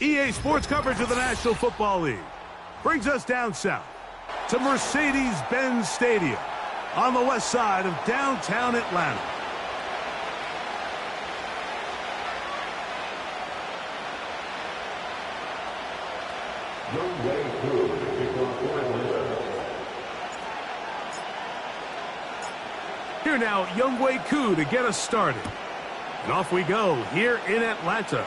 EA Sports coverage of the National Football League brings us down south to Mercedes-Benz Stadium on the west side of downtown Atlanta. Here now, Younghoe Koo to get us started. And off we go here in Atlanta.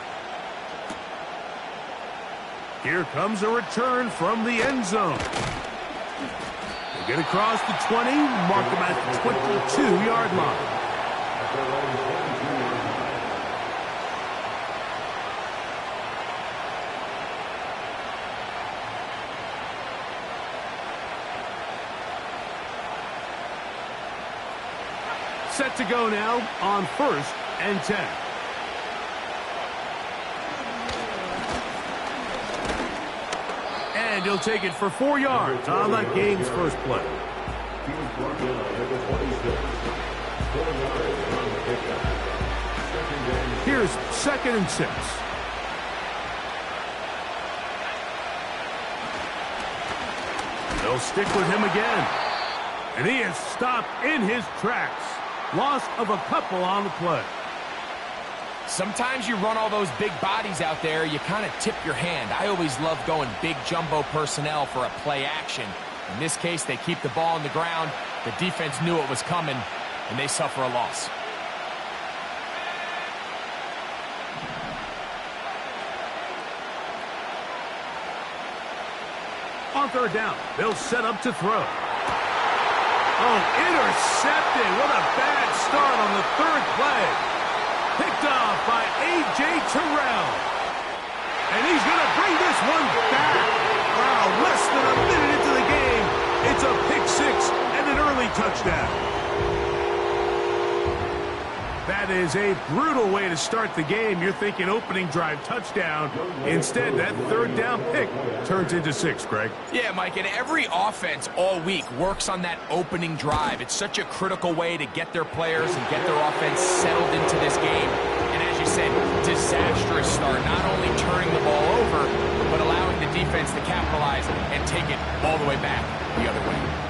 Here comes a return from the end zone. They get across the 20, mark them at the 22-yard line. Set to go now on 1st and 10. And he'll take it for 4 yards on that game's first play. Here's 2nd and 6. They'll stick with him again. And he is stopped in his tracks. Loss of a couple on the play. Sometimes you run all those big bodies out there, you kind of tip your hand. I always love going big jumbo personnel for a play action. In this case, they keep the ball on the ground. The defense knew it was coming, and they suffer a loss. On 3rd down, they'll set up to throw. Oh, intercepted. What a bad start on the 3rd play. Picked off by A.J. Terrell. And he's going to bring this one back. Wow, less than a minute into the game. It's a pick 6 and an early touchdown. That is a brutal way to start the game. You're thinking opening drive touchdown. Instead, that 3rd down pick turns into 6, Greg. Yeah, Mike, and every offense all week works on that opening drive. It's such a critical way to get their players and get their offense settled into this game. And as you said, disastrous start, not only turning the ball over, but allowing the defense to capitalize and take it all the way back the other way.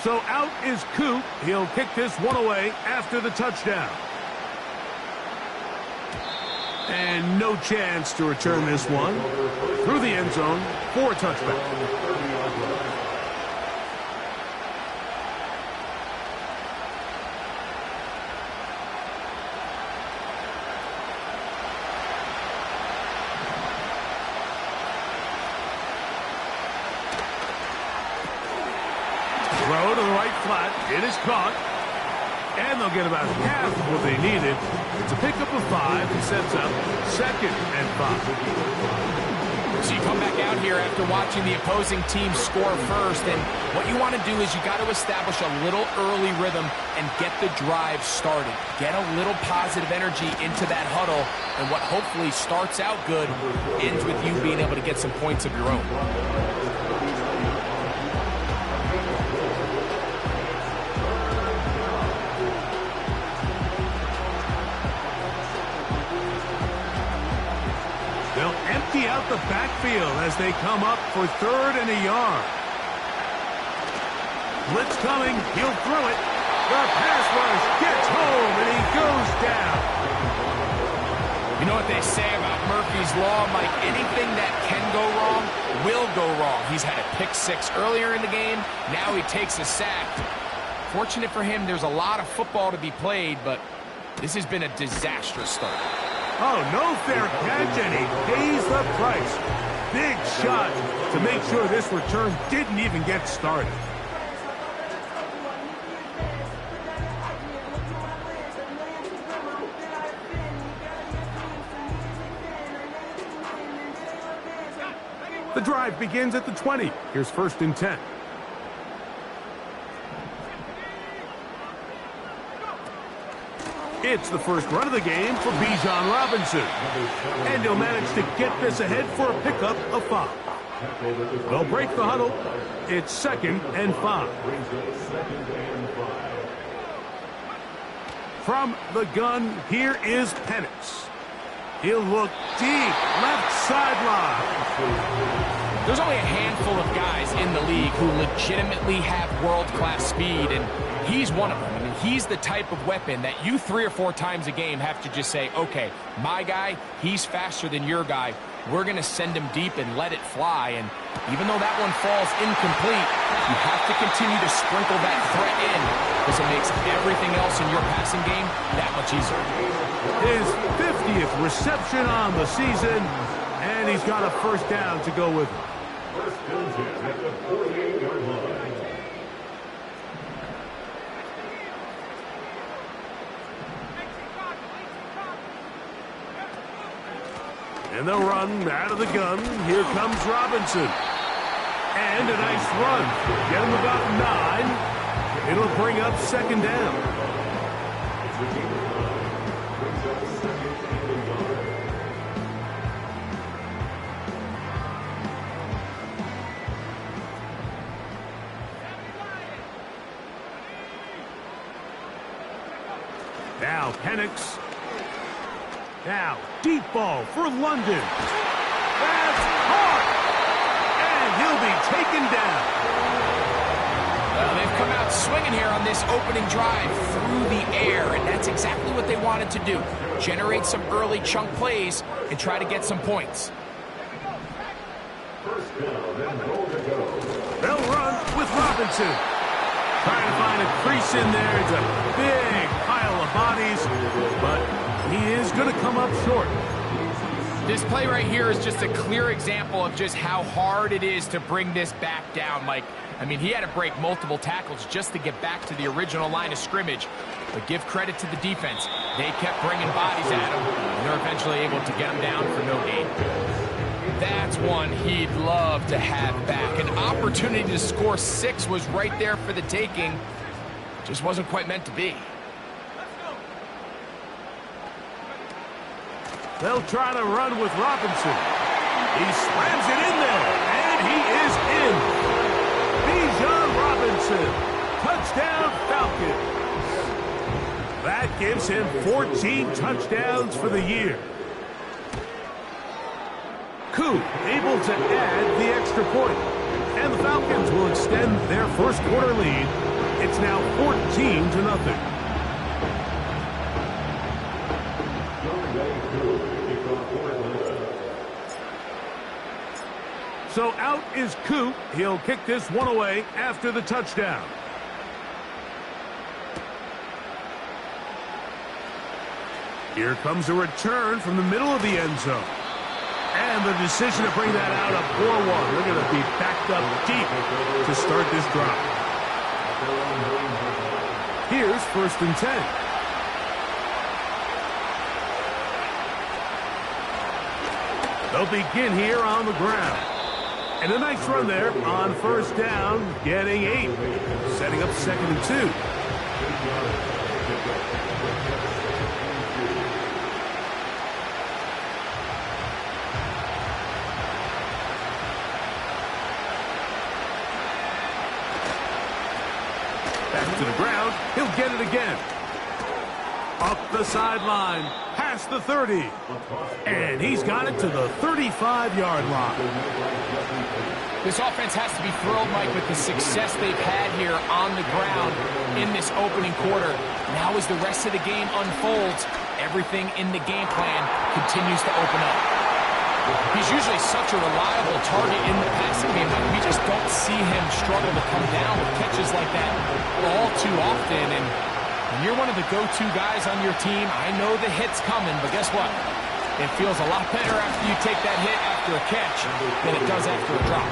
So out is Koo. He'll kick this one away after the touchdown. And no chance to return this one. Through the end zone for a touchback. Throw to the right flat. It is caught. And they'll get about half of what they needed. It's a pickup of 5 and sets up 2nd and 5. So you come back out here after watching the opposing team score first, and what you want to do is you got to establish a little early rhythm and get the drive started. Get a little positive energy into that huddle, and what hopefully starts out good ends with you being able to get some points of your own. Empty out the backfield as they come up for 3rd and a yard. Blitz coming. He'll throw it. The pass rush gets home, and he goes down. You know what they say about Murphy's Law, Mike? Anything that can go wrong will go wrong. He's had a pick 6 earlier in the game. Now he takes a sack. Fortunate for him, there's a lot of football to be played, but this has been a disastrous start. Oh, no fair catch, and he pays the price. Big shot to make sure this return didn't even get started. The drive begins at the 20. Here's 1st and 10. It's the first run of the game for Bijan Robinson. And he'll manage to get this ahead for a pickup of 5. They'll break the huddle. It's 2nd and 5. From the gun, here is Penix. He'll look deep, left sideline. There's only a handful of guys in the league who legitimately have world-class speed, and he's one of them. I mean, he's the type of weapon that you 3 or 4 times a game have to just say, okay, my guy, he's faster than your guy. We're going to send him deep and let it fly. And even though that one falls incomplete, you have to continue to sprinkle that threat in because it makes everything else in your passing game that much easier. His 50th reception on the season, and he's got a first down to go with him. First and 10 at the 48-yard line. And they'll run out of the gun. Here comes Robinson. And a nice run. Get him about 9. It'll bring up 2nd down. Now Penix. Now, deep ball for London. That's hard. And he'll be taken down. Well, they've come out swinging here on this opening drive through the air, and that's exactly what they wanted to do. Generate some early chunk plays and try to get some points. First down and goal to go. They'll run with Robinson. Trying to find a crease in there. It's a big pile of bodies, but he is going to come up short. This play right here is just a clear example of just how hard it is to bring this back down. Like, I mean, he had to break multiple tackles just to get back to the original line of scrimmage. But give credit to the defense. They kept bringing bodies at him, and they're eventually able to get him down for no gain. That's one he'd love to have back. An opportunity to score 6 was right there for the taking. Just wasn't quite meant to be. They'll try to run with Robinson. He slams it in there, and he is in. Bijan Robinson, touchdown Falcons. That gives him 14 touchdowns for the year. Coup able to add the extra point. And the Falcons will extend their first quarter lead. It's now 14-0. So out is Coop. He'll kick this one away after the touchdown. Here comes a return from the middle of the end zone. And the decision to bring that out up 4-1. They're going to be backed up deep to start this drive. Here's 1st and 10. They'll begin here on the ground. And a nice run there on 1st down, getting 8. Setting up 2nd and 2. Back to the ground. He'll get it again. Up the sideline. Past the 30. And he's got it to the 35-yard line. This offense has to be thrilled, Mike, with the success they've had here on the ground in this opening quarter. Now as the rest of the game unfolds, everything in the game plan continues to open up. He's usually such a reliable target in the passing game, but we just don't see him struggle to come down with catches like that all too often. And when you're one of the go-to guys on your team, I know the hit's coming, but guess what? It feels a lot better after you take that hit after a catch than it does after a drop.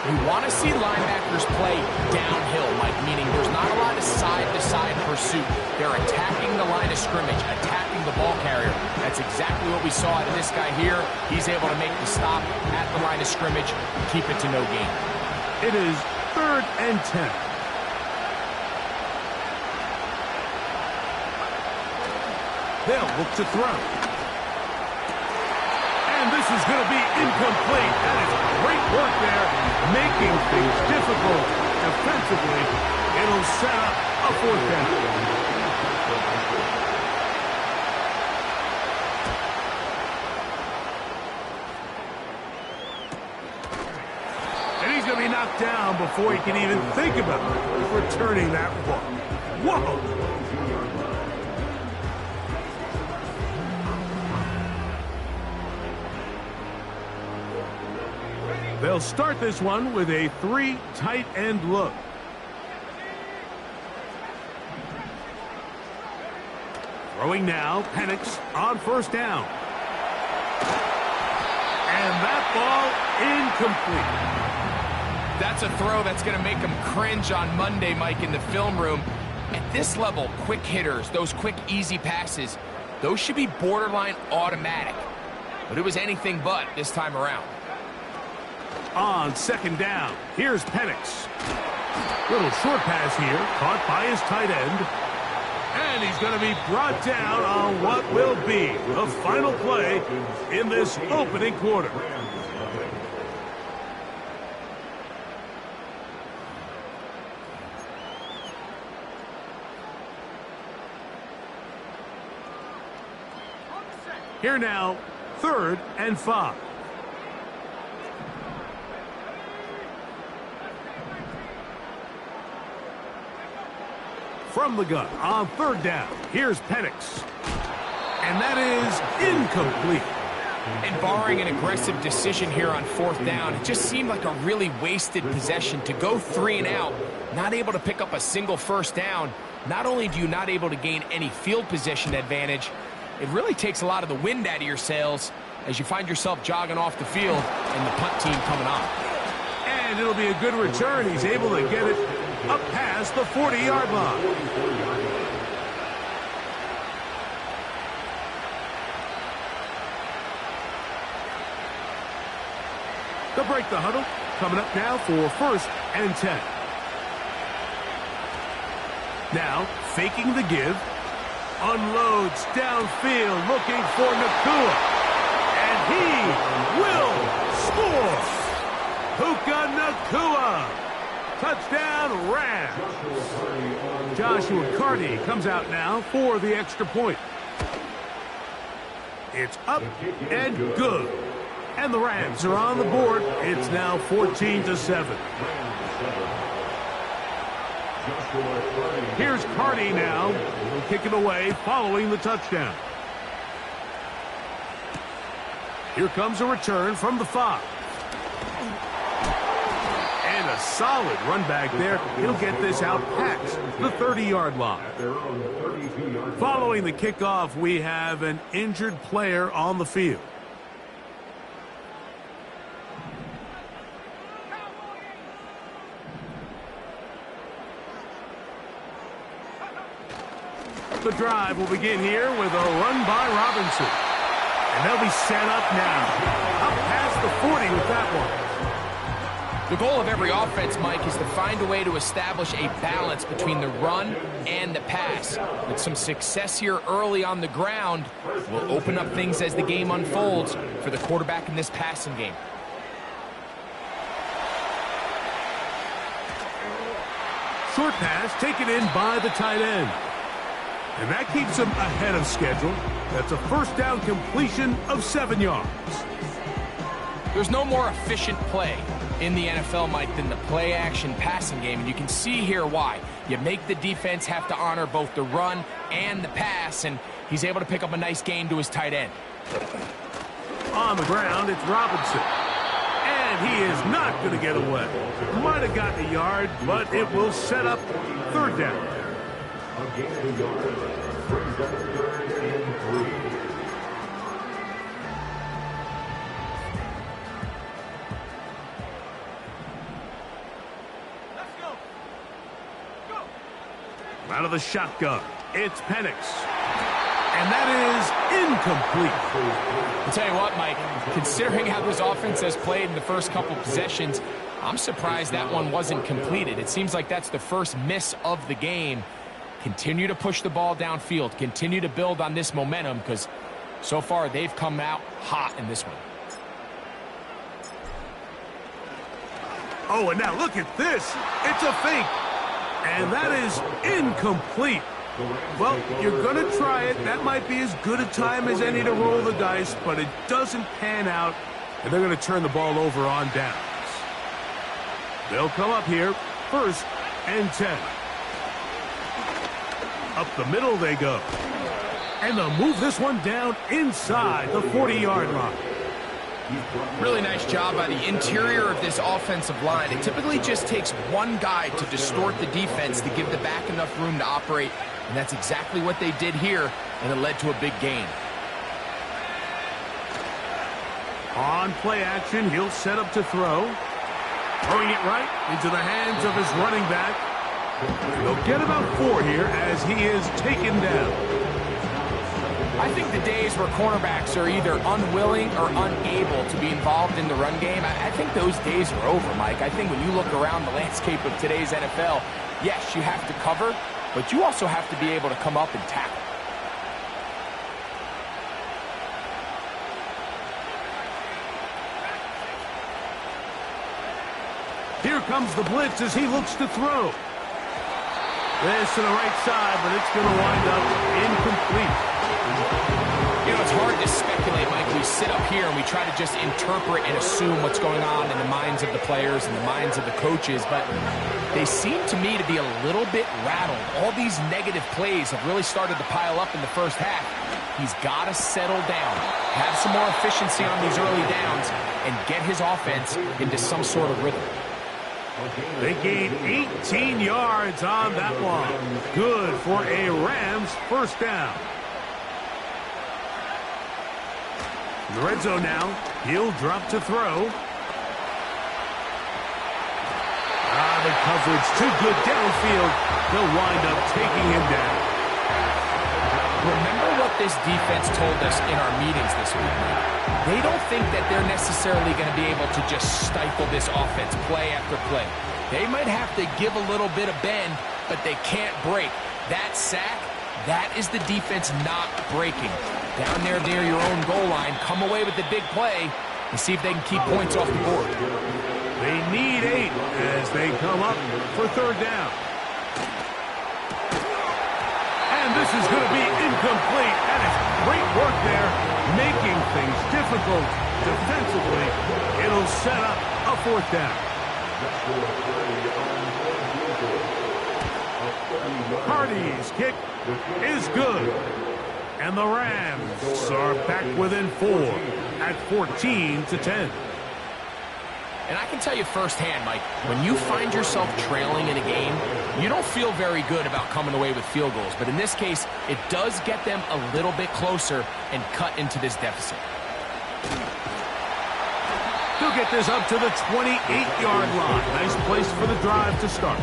You want to see linebackers play downhill, Mike, meaning there's not a lot of side-to-side pursuit. They're attacking the line of scrimmage, attacking the ball carrier. That's exactly what we saw out of this guy here. He's able to make the stop at the line of scrimmage, keep it to no gain. It is 3rd and 10. They'll look to throw. And And this is going to be incomplete. That is great work there, making things difficult defensively. It'll set up a fourth down. Going to be knocked down before he can even think about returning that ball. Whoa! They'll start this one with a 3 tight end look. Throwing now, Penix on first down. And that ball incomplete. That's a throw that's going to make him cringe on Monday, Mike, in the film room. At this level, quick hitters, those quick, easy passes, those should be borderline automatic. But it was anything but this time around. On second down, here's Penix. Little short pass here, caught by his tight end. And he's going to be brought down on what will be the final play in this opening quarter. Here now, 3rd and 5. From the gun on 3rd down, here's Penix. And that is incomplete. And barring an aggressive decision here on 4th down, it just seemed like a really wasted possession to go 3 and out, not able to pick up a single first down. Not only do you not able to gain any field position advantage, it really takes a lot of the wind out of your sails as you find yourself jogging off the field and the punt team coming on. And it'll be a good return. He's able to get it up past the 40-yard line. They'll break the huddle. Coming up now for 1st and 10. Now, faking the give. Unloads downfield, looking for Nakua. And he will score. Puka Nakua. Touchdown, Rams. Joshua Carty comes out now for the extra point. It's up and good. And the Rams are on the board. It's now 14-7. Here's Carty now. He'll kick it away following the touchdown. Here comes a return from the 5. And a solid run back there. He'll get this out past the 30-yard line. Following the kickoff, we have an injured player on the field. The drive will begin here with a run by Robinson. And they'll be set up now. Up past the 40 with that one. The goal of every offense, Mike, is to find a way to establish a balance between the run and the pass. With some success here early on the ground, will open up things as the game unfolds for the quarterback in this passing game. Short pass taken in by the tight end. And that keeps him ahead of schedule. That's a first down completion of 7 yards. There's no more efficient play in the NFL, Mike, than the play-action passing game. And you can see here why. You make the defense have to honor both the run and the pass, and he's able to pick up a nice gain to his tight end. On the ground, it's Robinson. And he is not going to get away. Might have gotten a yard, but it will set up 3rd down. Out of the shotgun, it's Penix. And that is incomplete. I'll tell you what, Mike, considering how this offense has played in the first couple possessions, I'm surprised that one wasn't completed. It seems like that's the first miss of the game. Continue to push the ball downfield. Continue to build on this momentum because so far they've come out hot in this one. Oh, and now look at this. It's a fake. And that is incomplete. Well, you're going to try it. That might be as good a time as any to roll the dice, but it doesn't pan out, and they're going to turn the ball over on downs. They'll come up here, 1st and 10. Up the middle they go. And they'll move this one down inside the 40-yard line. Really nice job by the interior of this offensive line. It typically just takes one guy to distort the defense to give the back enough room to operate, and that's exactly what they did here, and it led to a big gain. On play action, he'll set up to throw. Throwing it right into the hands of his running back. He'll get about 4 here as he is taken down. I think the days where cornerbacks are either unwilling or unable to be involved in the run game, I think those days are over, Mike. I think when you look around the landscape of today's NFL, yes, you have to cover, but you also have to be able to come up and tackle. Here comes the blitz as he looks to throw. This to the right side, but it's going to wind up incomplete. You know, it's hard to speculate, Mike. We sit up here and we try to just interpret and assume what's going on in the minds of the players and the minds of the coaches, but they seem to me to be a little bit rattled. All these negative plays have really started to pile up in the first half. He's got to settle down, have some more efficiency on these early downs, and get his offense into some sort of rhythm. They gain 18 yards on that one. Good for a Rams first down. In the red zone now, he'll drop to throw. The coverage too good downfield. They'll wind up taking him down. Remember what this defense told us in our meetings this week, Mike. They don't think that they're necessarily going to be able to just stifle this offense play after play. They might have to give a little bit of bend, but they can't break. That sack, that is the defense not breaking. Down there near your own goal line, come away with the big play and see if they can keep points off the board. They need 8 as they come up for 3rd down. And this is going to be incomplete. That is great work there, making things difficult defensively. It'll set up a 4th down. Hardy's kick is good. And the Rams are back within 4 at 14-10. And I can tell you firsthand, Mike, when you find yourself trailing in a game, you don't feel very good about coming away with field goals. But in this case, it does get them a little bit closer and cut into this deficit. He'll get this up to the 28-yard line. Nice place for the drive to start.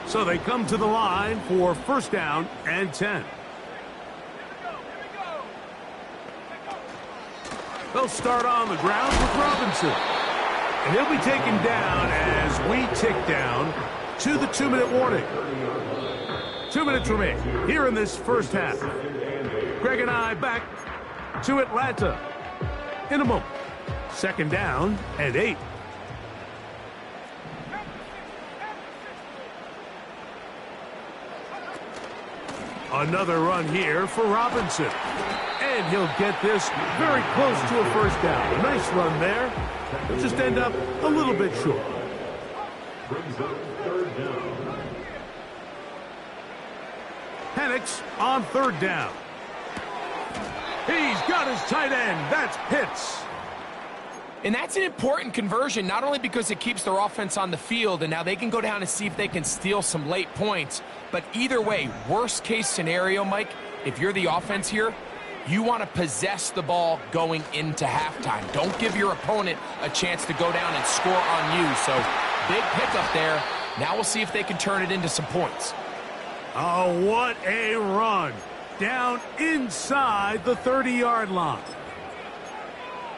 So they come to the line for 1st down and 10. They'll start on the ground with Robinson. And he'll be taken down as we tick down to the 2-minute warning. 2 minutes remain here in this first half. Greg and I back to Atlanta in a moment. 2nd down and 8. Another run here for Robinson. And he'll get this very close to a 1st down. Nice run there. He'll just end up a little bit short. Penix on 3rd down. He's got his tight end. That's Pitts. And that's an important conversion, not only because it keeps their offense on the field, and now they can go down and see if they can steal some late points. But either way, worst case scenario, Mike, if you're the offense here, you want to possess the ball going into halftime. Don't give your opponent a chance to go down and score on you. So big pickup there. Now we'll see if they can turn it into some points. Oh, what a run. Down inside the 30-yard line.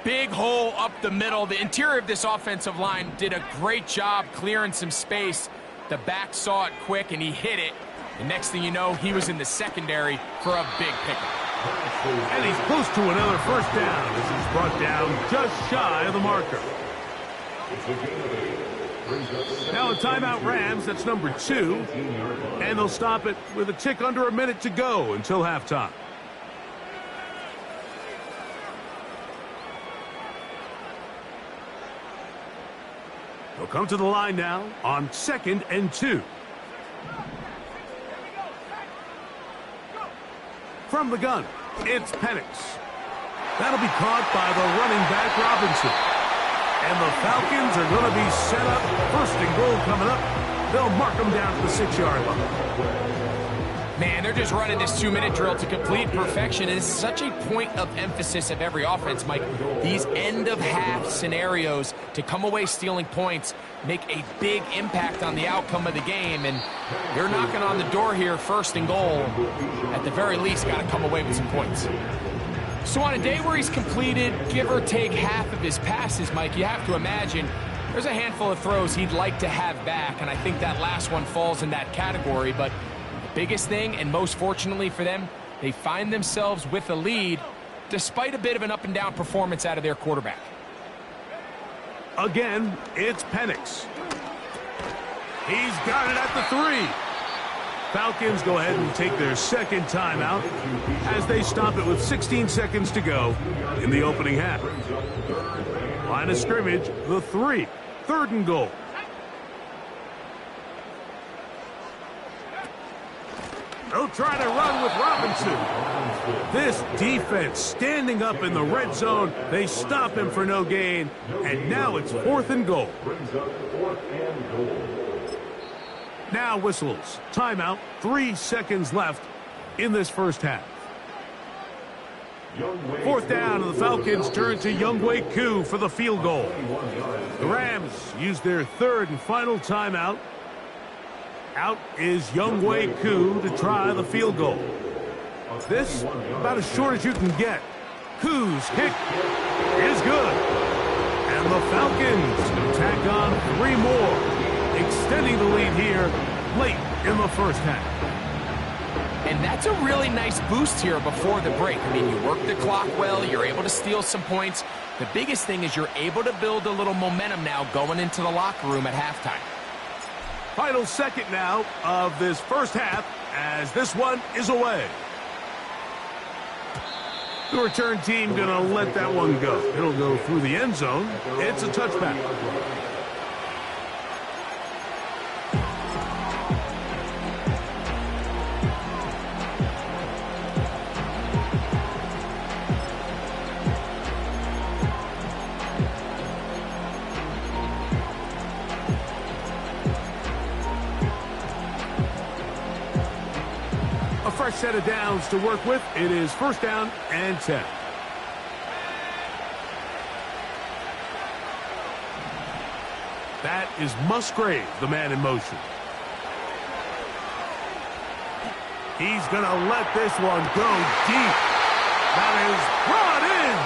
Big hole up the middle. The interior of this offensive line did a great job clearing some space. The back saw it quick, and he hit it. The next thing you know, he was in the secondary for a big pickup. And he's close to another first down as he's brought down just shy of the marker. Now a timeout Rams, that's number 2. And they'll stop it with a tick under a minute to go until halftime. They'll come to the line now on 2nd and 2. From the gun, it's Penix. That'll be caught by the running back Robinson. And the Falcons are going to be set up. 1st and goal coming up. They'll mark them down to the 6-yard line. Man, they're just running this 2-minute drill to complete perfection. It is such a point of emphasis of every offense, Mike. These end-of-half scenarios to come away stealing points make a big impact on the outcome of the game. And they're knocking on the door here, 1st and goal. At the very least, got to come away with some points. So on a day where he's completed, give or take half of his passes, Mike, you have to imagine there's a handful of throws he'd like to have back, and I think that last one falls in that category. But the biggest thing, and most fortunately for them, they find themselves with a lead despite a bit of an up-and-down performance out of their quarterback. Again, it's Penix. He's got it at the 3. Falcons go ahead and take their 2nd timeout as they stop it with 16 seconds to go in the opening half. Line of scrimmage, the 3. 3rd and goal. They'll try to run with Robinson. This defense standing up in the red zone. They stop him for no gain. And now it's 4th and goal. Now whistles. Timeout. 3 seconds left in this first half. 4th down, and the Falcons turn to Younghoe Koo for the field goal. The Rams use their 3rd and final timeout. Out is Younghoe Koo to try the field goal. This about as short as you can get. Koo's kick is good. And the Falcons tack on 3 more, extending the lead here late in the first half. And that's a really nice boost here before the break. I mean, you work the clock well, you're able to steal some points. The biggest thing is you're able to build a little momentum now going into the locker room at halftime. Final second now of this first half as this one is away. The return team going to let that one go. It'll go through the end zone. It's a touchback. Fresh set of downs to work with. It is 1st down and 10. That is Musgrave, the man in motion. He's going to let this one go deep. That is brought in.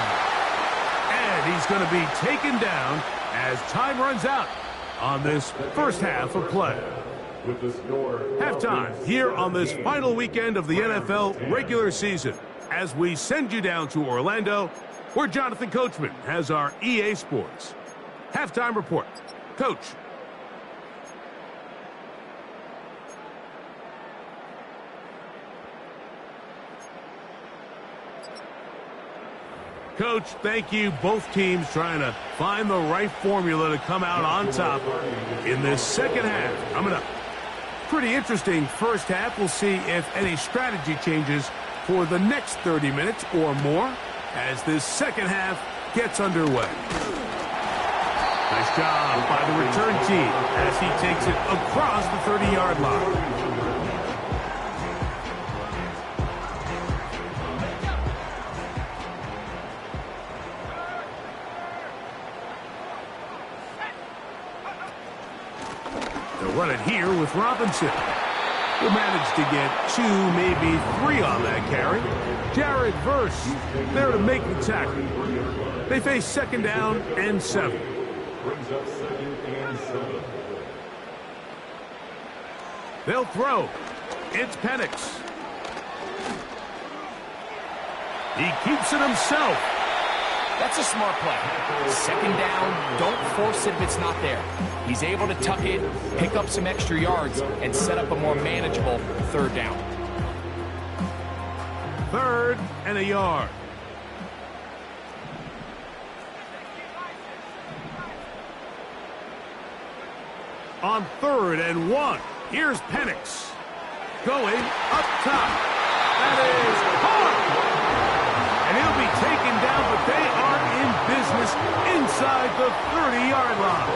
And he's going to be taken down as time runs out on this first half of play. Halftime here on this final weekend of the NFL regular season as we send you down to Orlando where Jonathan Coachman has our EA Sports halftime report. Coach. Coach, thank you. Both teams trying to find the right formula to come out on top in this second half. Coming up. Pretty interesting first half. We'll see if any strategy changes for the next 30 minutes or more as this second half gets underway. Nice job by the return team as he takes it across the 30-yard line. Run it here with Robinson. Will manage to get 2, maybe 3 on that carry. Jared Verse there to make the tackle. They face 2nd down and 7. They'll throw. It's Penix. He keeps it himself. That's a smart play. Second down, don't force it if it's not there. He's able to tuck it, pick up some extra yards, and set up a more manageable third down. 3rd and a yard. On 3rd and 1, here's Penix. Going up top. That is hard. And he'll be taken down, but they are in business inside the 30-yard line.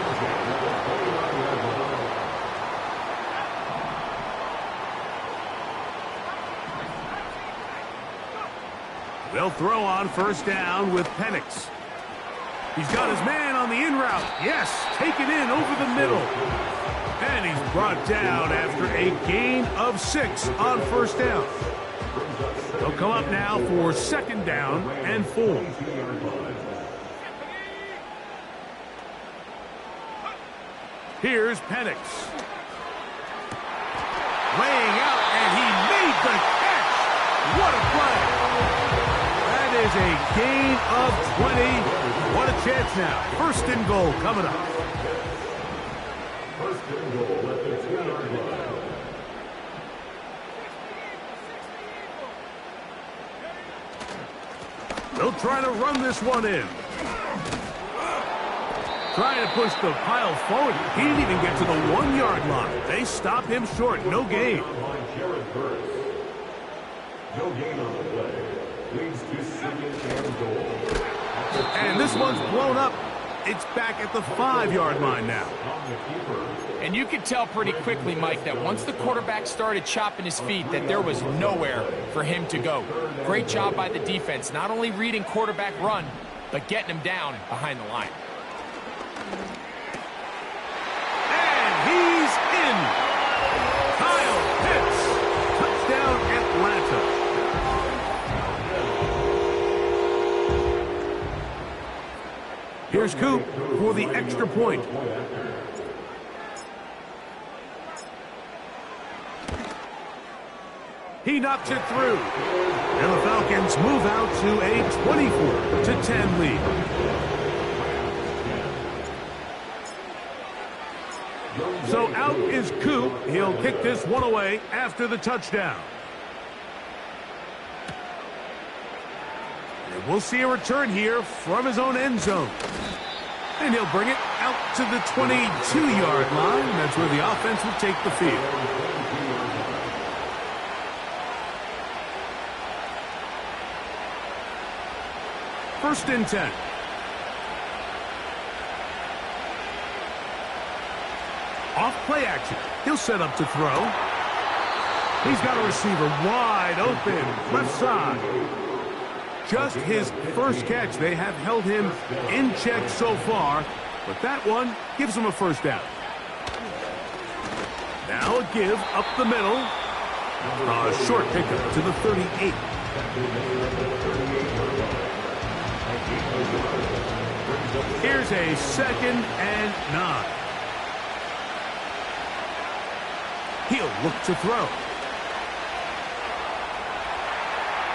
They'll throw on 1st down with Penix. He's got his man on the in route. Yes, taken in over the middle. And he's brought down after a gain of 6 on 1st down. They'll come up now for 2nd down and 4. Here's Penix. Laying out, and he made the catch. What a play. That is a gain of 20. What a chance now. 1st and goal coming up. 1st and goal at the 2-yard line. They'll try to run this one in. Trying to push the pile forward. He didn't even get to the 1-yard line. They stop him short. No gain. No gain on the play. Leads to 2nd and goal. And this one's blown up. It's back at the 5-yard line now. And you could tell pretty quickly, Mike, that once the quarterback started chopping his feet, that there was nowhere for him to go. Great job by the defense, not only reading quarterback run, but getting him down behind the line. And he's in. Kyle Pitts. Touchdown, Atlanta. Here's Coop for the extra point. He knocks it through. And the Falcons move out to a 24-10 lead. So out is Coop. He'll kick this one away after the touchdown. And we'll see a return here from his own end zone. And he'll bring it out to the 22-yard line. That's where the offense will take the field. First and 10. Off play action. He'll set up to throw. He's got a receiver wide open, left side. Just his first catch. They have held him in check so far, but that one gives him a 1st down. Now a give up the middle. A short pickup to the 38. Here's a 2nd and 9. He'll look to throw.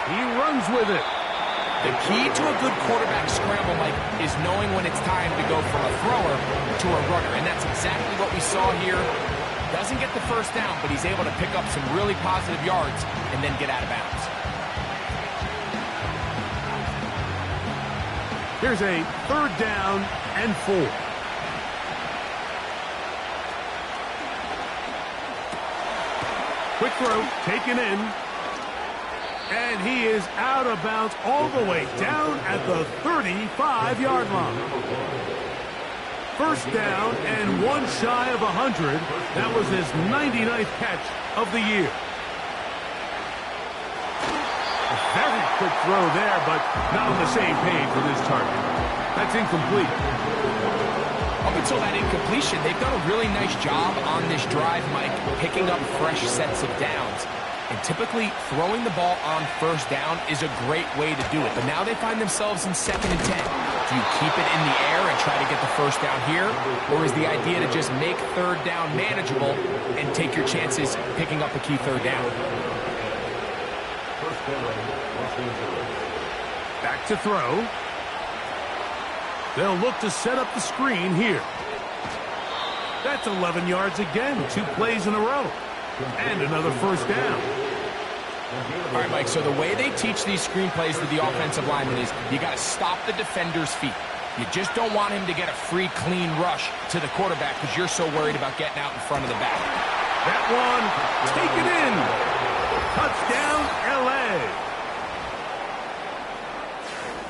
He runs with it. The key to a good quarterback scramble, Mike, is knowing when it's time to go from a thrower to a runner. And that's exactly what we saw here. Doesn't get the 1st down, but he's able to pick up some really positive yards and then get out of bounds. Here's a 3rd down and 4. Quick throw, taken in. And he is out of bounds all the way down at the 35-yard line. 1st down and 1 shy of 100. That was his 99th catch of the year. A very quick throw there, but not on the same page with his target. That's incomplete. Up until that incompletion, they've done a really nice job on this drive, Mike, picking up fresh sets of downs. And typically, throwing the ball on 1st down is a great way to do it. But now they find themselves in 2nd and 10. Do you keep it in the air and try to get the 1st down here? Or is the idea to just make 3rd down manageable and take your chances picking up a key 3rd down? Back to throw. They'll look to set up the screen here. That's 11 yards again, 2 plays in a row. And another first down. All right, Mike, so the way they teach these screenplays to the offensive lineman is you got to stop the defender's feet. You just don't want him to get a free, clean rush to the quarterback because you're so worried about getting out in front of the back. That one, taken in. Touchdown, L.A.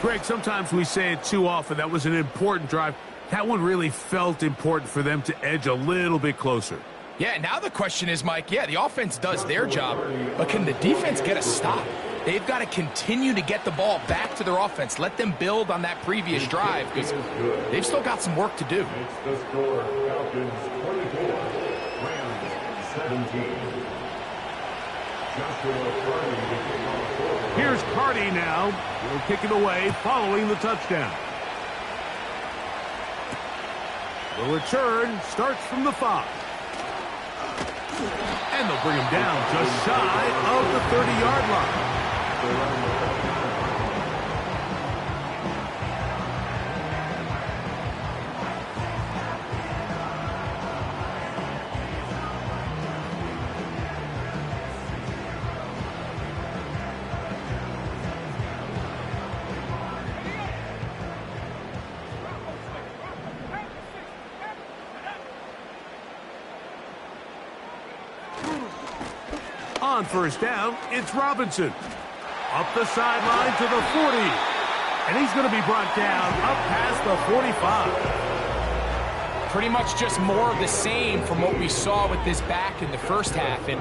Greg, sometimes we say it too often. That was an important drive. That one really felt important for them to edge a little bit closer. Yeah, now the question is, Mike, yeah, the offense does their job, but can the defense get a stop? They've got to continue to get the ball back to their offense. Let them build on that previous drive because they've still got some work to do. It's the score, Falcons 24, Rams 17. Here's Carty now. He'll kick it away following the touchdown. The return starts from the 5. And they'll bring him down just shy of the 30-yard line. On first down, it's Robinson. Up the sideline to the 40. And he's going to be brought down up past the 45. Pretty much just more of the same from what we saw with this back in the first half. And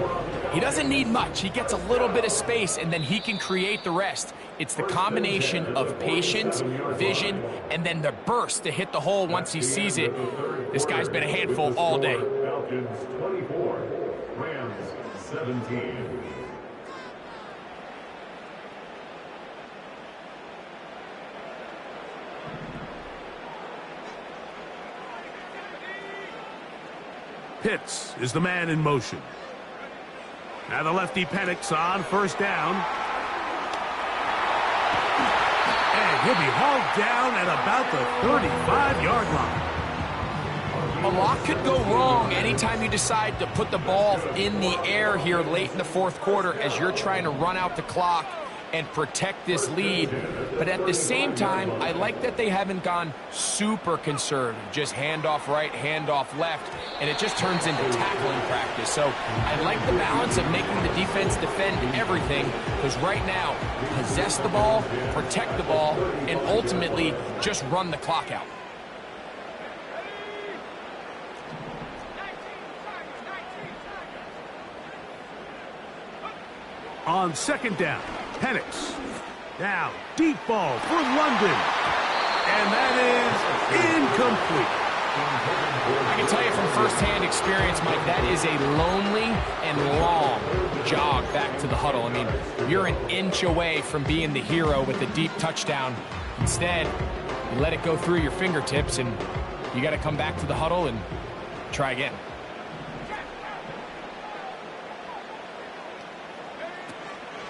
he doesn't need much. He gets a little bit of space, and then he can create the rest. It's the combination of patience, vision, and then the burst to hit the hole once he sees it. This guy's been a handful all day. Falcons 24, Rams 17. Pitts is the man in motion. Now the lefty panics on first down. And he'll be hauled down at about the 35-yard line. A lot could go wrong anytime you decide to put the ball in the air here late in the fourth quarter as you're trying to run out the clock and protect this lead. But at the same time, I like that they haven't gone super conservative. Just handoff right, handoff left, and it just turns into tackling practice. So I like the balance of making the defense defend everything because right now, possess the ball, protect the ball, and ultimately just run the clock out. On second down, Penix. Now, deep ball for London. And that is incomplete. I can tell you from firsthand experience, Mike, that is a lonely and long jog back to the huddle. I mean, you're an inch away from being the hero with a deep touchdown. Instead, you let it go through your fingertips, and you got to come back to the huddle and try again.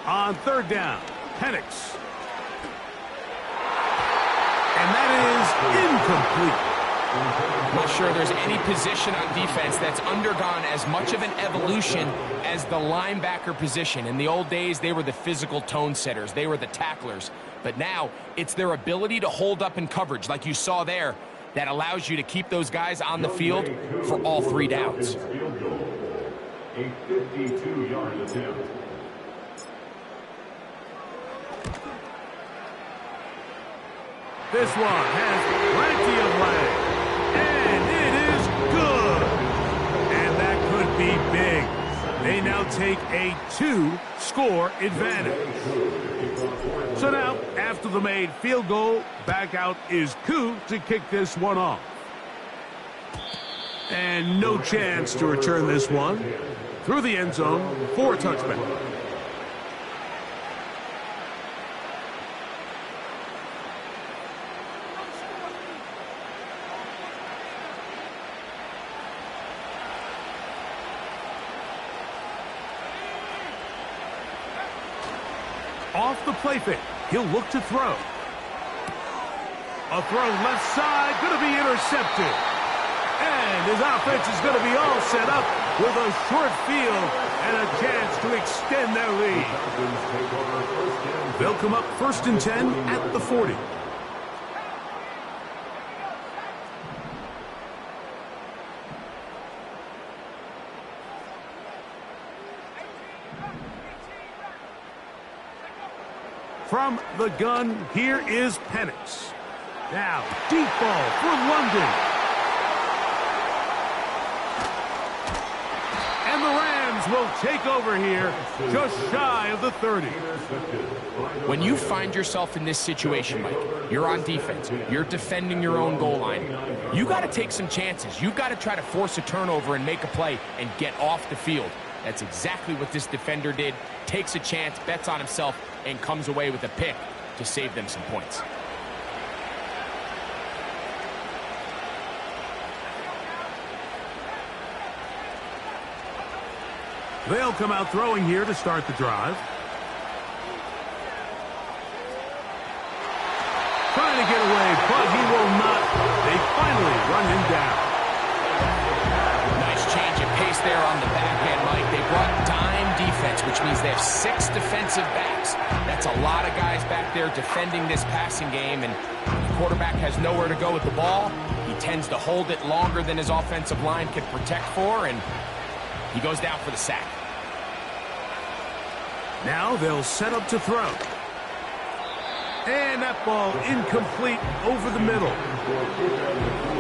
On third down, Penix. And that is incomplete. I'm not sure there's any position on defense that's undergone as much of an evolution as the linebacker position. In the old days, they were the physical tone setters. They were the tacklers. But now, it's their ability to hold up in coverage, like you saw there, that allows you to keep those guys on the field for all 3 downs. A 52-yard attempt. This one has plenty of leg. And it is good. And that could be big. They now take a 2-score advantage. So now, after the made field goal, back out is Koo to kick this one off. And no chance to return this one through the end zone for a touchback. Off the play fake, he'll look to throw. A throw left side, going to be intercepted. And his offense is going to be all set up with a short field and a chance to extend their lead. They'll come up 1st and 10 at the 40. From the gun, here is Penix. Now, deep ball for London. And the Rams will take over here just shy of the 30. When you find yourself in this situation, Mike, you're on defense, you're defending your own goal line, you got to take some chances. You've got to try to force a turnover and make a play and get off the field. That's exactly what this defender did. Takes a chance, bets on himself, and comes away with a pick to save them some points. They'll come out throwing here to start the drive. Trying to get away, but he will not. They finally run him down. Nice change of pace there on the backhand, Mike. They brought dime defense, which means they have 6 defensive backs. That's a lot of guys back there defending this passing game, and when the quarterback has nowhere to go with the ball, he tends to hold it longer than his offensive line can protect for, and he goes down for the sack. Now they'll set up to throw. And that ball incomplete over the middle.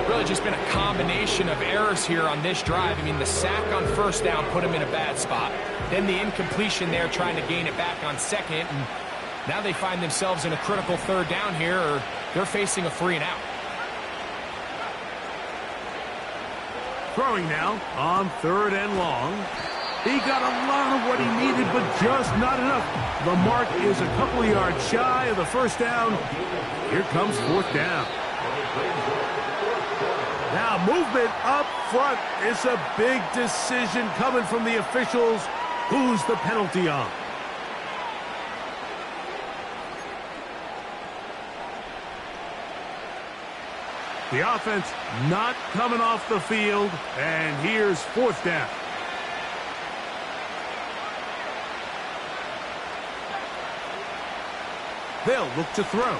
Really just been a combination of errors here on this drive. I mean, the sack on 1st down put him in a bad spot. Then the incompletion there trying to gain it back on 2nd. And now they find themselves in a critical 3rd down here, or they're facing a 3 and out. Throwing now on 3rd and long. He got a lot of what he needed, but just not enough. The mark is a couple of yards shy of the 1st down. Here comes 4th down. Now movement up front. It's a big decision coming from the officials. Who's the penalty on? The offense not coming off the field, and here's 4th down. They'll look to throw.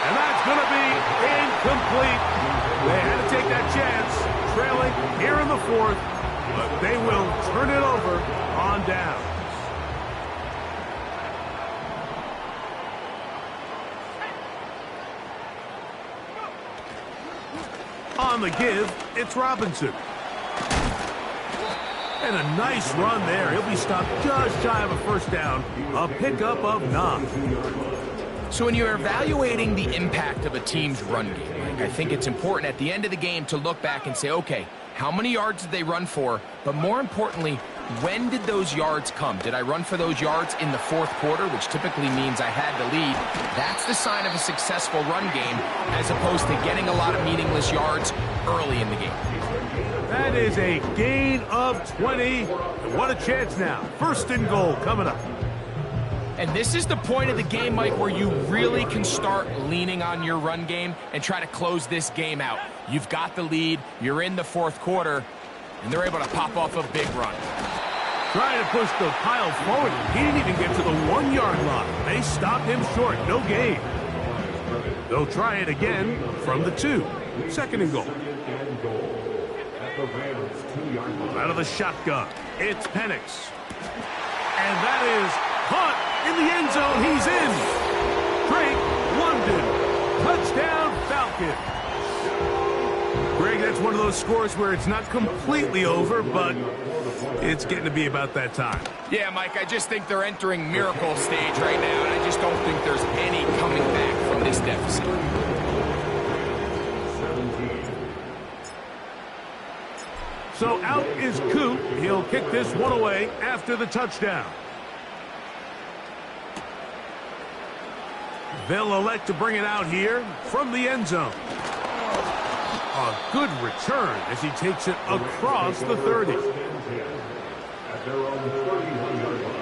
And that's going to be incomplete. They had to take that chance, trailing here in the 4th, but they will turn it over on down. On the give, it's Robinson. And a nice run there. He'll be stopped just shy of a 1st down. A pickup of 9. So when you're evaluating the impact of a team's run game, Mike, I think it's important at the end of the game to look back and say, okay, how many yards did they run for? But more importantly, when did those yards come? Did I run for those yards in the 4th quarter, which typically means I had the lead? That's the sign of a successful run game, as opposed to getting a lot of meaningless yards early in the game. That is a gain of 20. And what a chance now. 1st and goal coming up. And this is the point of the game, Mike, where you really can start leaning on your run game and try to close this game out. You've got the lead, you're in the 4th quarter, and they're able to pop off a big run. Trying to push the pile forward. He didn't even get to the 1-yard line. They stopped him short. No gain. They'll try it again from the 2. 2nd and goal. Out of the shotgun, it's Penix. And that is caught in the end zone. He's in. Drake London. Touchdown Falcons. Greg, that's one of those scores where it's not completely over, but it's getting to be about that time. Yeah, Mike, I just think they're entering miracle stage right now, and I just don't think there's any coming back from this deficit. So out is Coop. He'll kick this one away after the touchdown. They'll elect to bring it out here from the end zone. A good return as he takes it across the 30. At their own 31-yard line.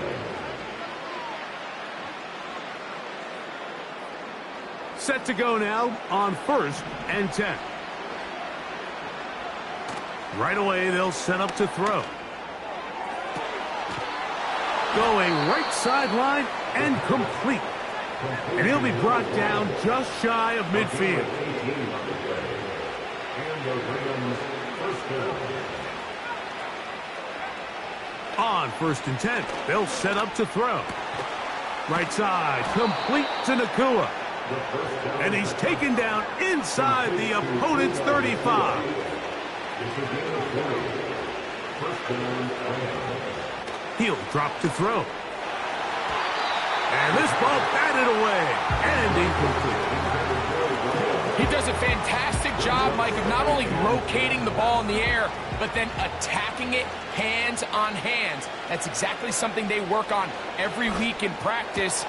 2 Set to go now on 1st and 10. Right away, they'll set up to throw. Going right sideline and complete. And he'll be brought down just shy of midfield. On 1st and 10, they'll set up to throw. Right side, complete to Nakua. And he's taken down inside the opponent's 35. He'll drop to throw. And this ball batted away and incomplete. He does a fantastic job, Mike, of not only locating the ball in the air, but then attacking it hands on hands. That's exactly something they work on every week in practice.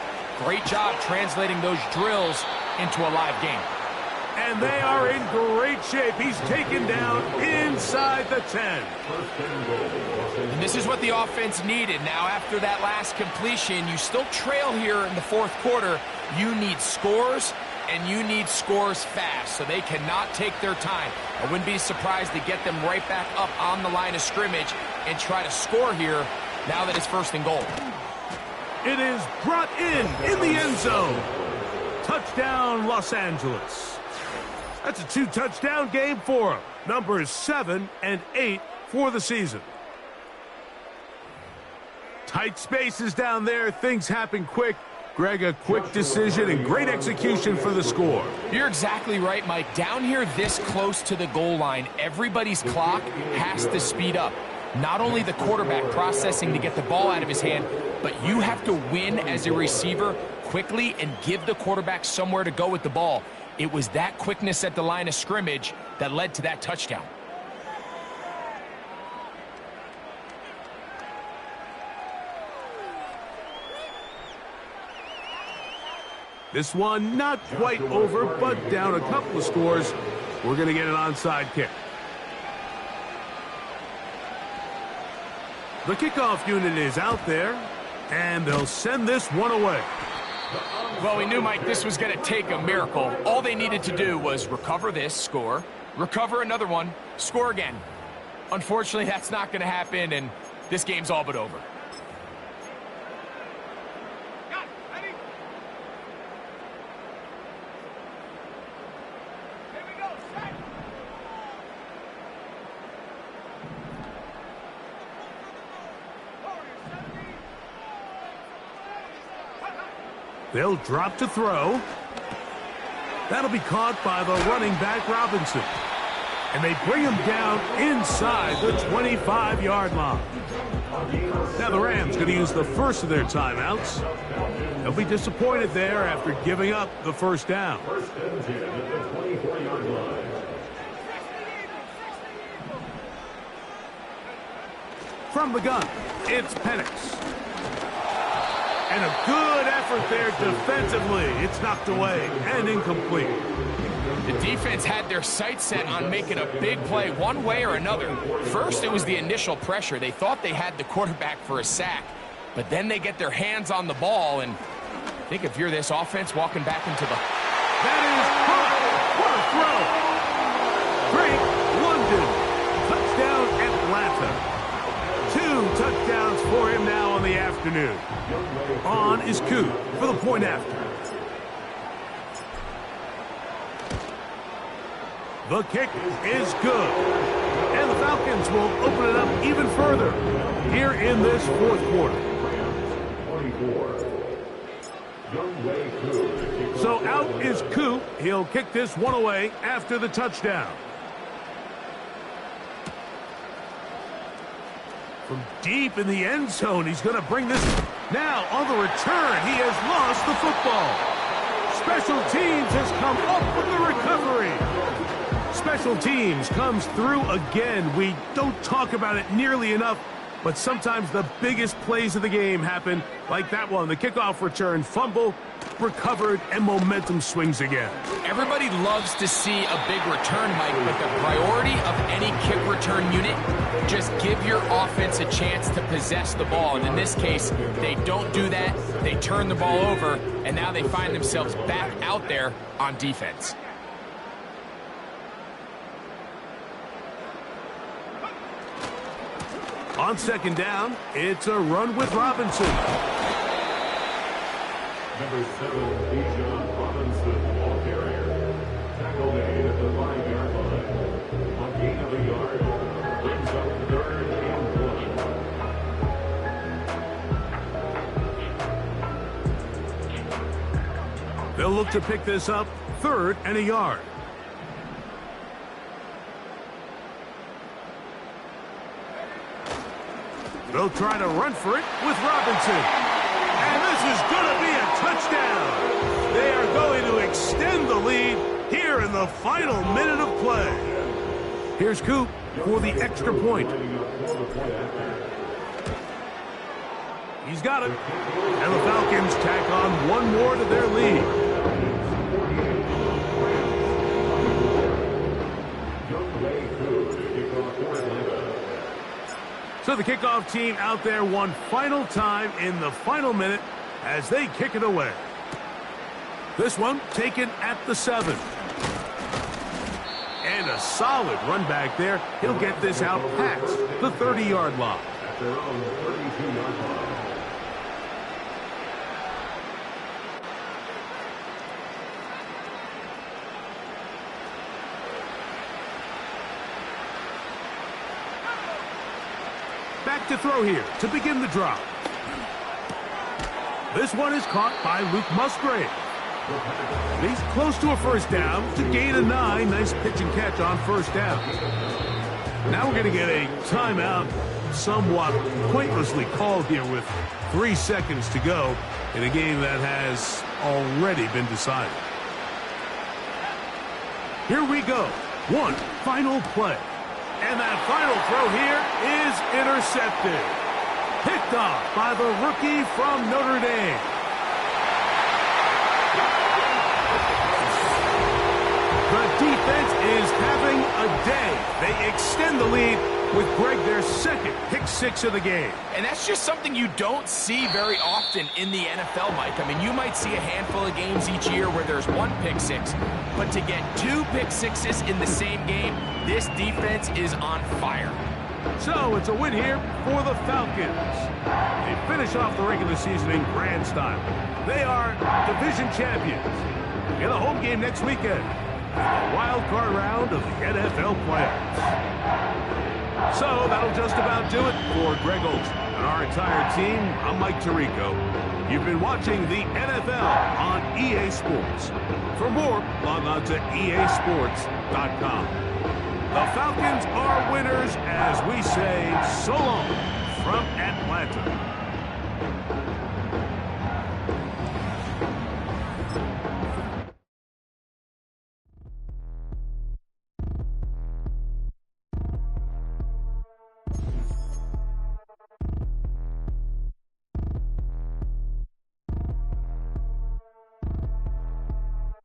Great job translating those drills into a live game. And they are in great shape. He's taken down inside the 10. And this is what the offense needed. Now, after that last completion, you still trail here in the 4th quarter. You need scores, and you need scores fast, so they cannot take their time. I wouldn't be surprised to get them right back up on the line of scrimmage and try to score here now that it's 1st and goal. It is brought in the end zone. Touchdown, Los Angeles. That's a 2-touchdown game for him. Numbers 7 and 8 for the season. Tight spaces down there. Things happen quick. Greg, a quick decision and great execution for the score. You're exactly right, Mike. Down here this close to the goal line, everybody's clock has to speed up. Not only the quarterback processing to get the ball out of his hand, but you have to win as a receiver quickly and give the quarterback somewhere to go with the ball. It was that quickness at the line of scrimmage that led to that touchdown. This one not quite over, but down a couple of scores. We're going to get an onside kick. The kickoff unit is out there, and they'll send this one away. Well, we knew, Mike, this was going to take a miracle. All they needed to do was recover this, score, recover another one, score again. Unfortunately, that's not going to happen, and this game's all but over. They'll drop to throw. That'll be caught by the running back, Robinson. And they bring him down inside the 25-yard line. Now the Rams going to use the first of their timeouts. They'll be disappointed there after giving up the first down. From the gun, it's Penix. And a good effort there defensively. It's knocked away and incomplete. The defense had their sights set on making a big play one way or another. First, it was the initial pressure. They thought they had the quarterback for a sack, but then they get their hands on the ball, and I think if you're this offense walking back into the... That is caught. What a throw. Drake London. Touchdown Atlanta. 2 touchdowns for him now on the afternoon. On is Koo for the point after. The kick is good. And the Falcons will open it up even further here in this 4th quarter. So out is Koo. He'll kick this one away after the touchdown. From deep in the end zone, he's going to bring this. Now, on the return, he has lost the football. Special teams has come up with the recovery. Special teams comes through again. We don't talk about it nearly enough, But sometimes the biggest plays of the game happen like that one. The kickoff return, fumble, recovered, and momentum swings again. Everybody loves to see a big return, Mike, but the priority of any kick return unit, just give your offense a chance to possess the ball. And in this case, they don't do that. They turn the ball over, and now they find themselves back out there on defense. On second down, it's a run with Robinson. Number 7, Bijan Robinson, ball carrier. Tackle made at the 5-yard line. A gain of a yard. Brings up 3rd and 1. They'll look to pick this up, 3rd and a yard. They'll try to run for it with Robinson. And this is going to be a touchdown. They are going to extend the lead here in the final minute of play. Here's Coop for the extra point. He's got it. And the Falcons tack on one more to their lead. So the kickoff team out there one final time in the final minute as they kick it away. This one taken at the 7. And a solid run back there. He'll get this out past the 30-yard line. At their own 32-yard line. Back to throw here to begin the drive. This one is caught by Luke Musgrave. He's close to a first down to gain a 9. Nice pitch and catch on first down. Now we're going to get a timeout, somewhat pointlessly called here with 3 seconds to go in a game that has already been decided. Here we go. One final play. And that final throw here is intercepted. Picked off by the rookie from Notre Dame. The defense is having a day. They extend the lead with Greg their second pick 6 of the game. And that's just something you don't see very often in the NFL, Mike. I mean, you might see a handful of games each year where there's 1 pick 6, but to get 2 pick 6s in the same game, this defense is on fire. So it's a win here for the Falcons. They finish off the regular season in grand style. They are division champions. Get a home game next weekend. The wild card round of the NFL playoffs. So that'll just about do it for Greg Olson and our entire team. I'm Mike Tirico. You've been watching the NFL on EA Sports. For more, log on to easports.com. The Falcons are winners as we say so long from Atlanta.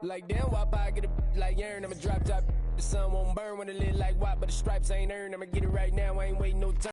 Like damn, why I get a like urn? I'ma drop top. The sun won't burn when it lit like what, but the stripes ain't earned. I'ma get it right now. I ain't waiting no time.